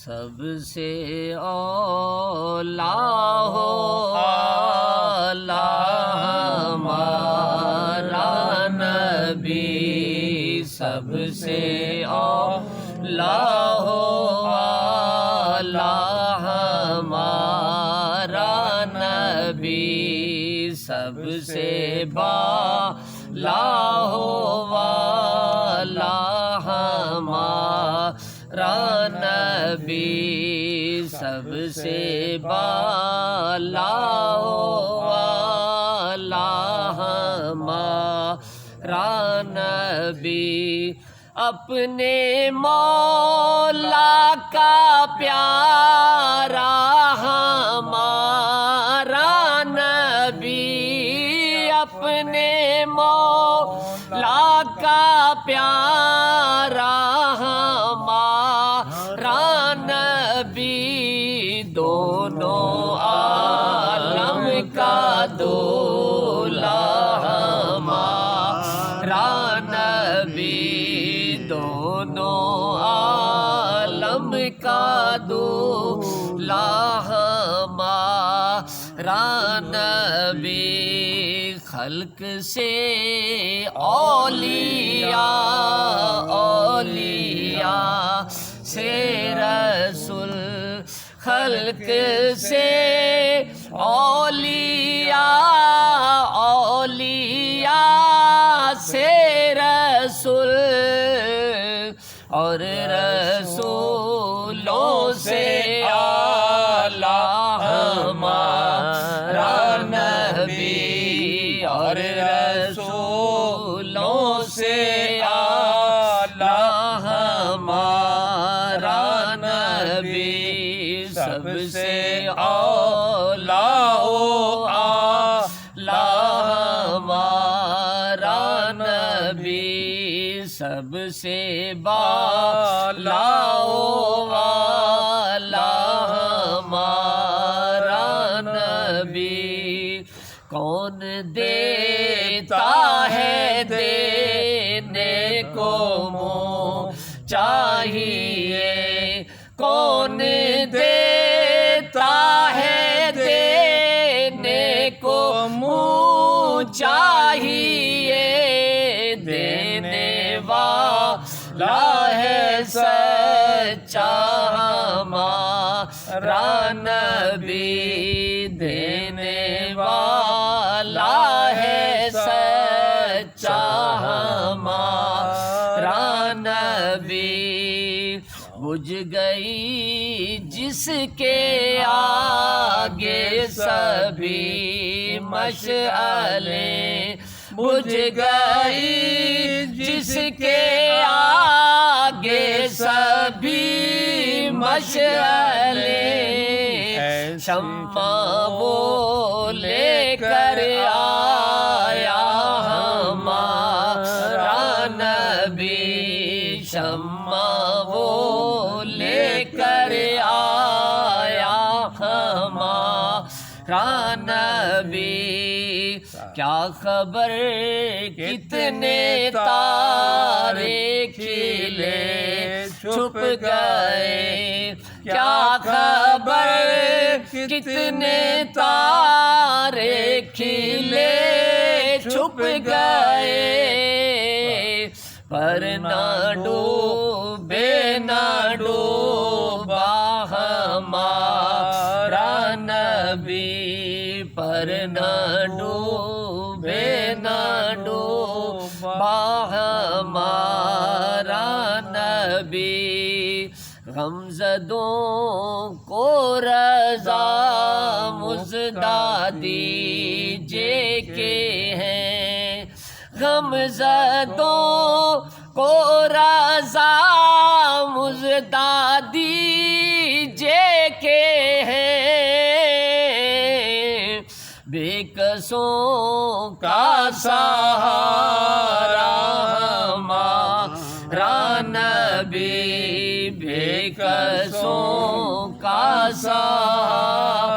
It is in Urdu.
سب سے اولا ہو اعلیٰ ہمارا نبی، سب سے اولا ہو اعلیٰ ہمارا نبی، سب سے بالا ہو اعلیٰ ہمارا نبی، سب سے بالا ہو اعلیٰ ہمارا نبی، اپنے مولا کا پیارا ہمارا نبی، اپنے مولا کا پیارا ہمارا نبی، دونوں عالم کا دولا ہمارا نبی، دونوں عالم کا دولا ہمارا نبی، خلق سے اولیاء، اولیاء سے رسول، خلق سے اولیاء، اولیاء سے رسول، اور رسولوں سے اعلیٰ ہمارا نبی، اور رسولوں سے اعلیٰ ہمارا نبی، سب سے اولیٰ ہو اعلیٰ ہمارا نبی، سب سے بالا ہو اعلیٰ ہمارا نبی، کون دیتا ہے دینے کو منہ چاہیے، کون دیتا ہے دینے کو منہ چاہیے، دینے والا ہے سچا ہمارا نبی، دینے والا ہے سچا ہمارا نبی، بجھ گئی جس کے آگے سبھی مشعلیں، بجھ گئی جس کے آگے سبھی مشعلیں، شمع وہ لے کر آیا ہمارا نبی، شمع وہ لے کر آیا ہمارا نبی، کیا خبر کتنے تارے کھلے چھپ گئے، کیا خبر کتنے تارے کھلے چھپ گئے، پر نہ ڈوبے نہ ڈوبا ہمارا نبی، پر نہ ڈوبے نہ ڈوبا ہمارا نبی، غمزدوں کو رضا مژدہ دیجیے کہ ہیں، غمزدوں کو رضا مژدہ دیجیے کہ ہیں، بے کسوں کا سہارا ہمارا نبی، بے کسوں کا سہارا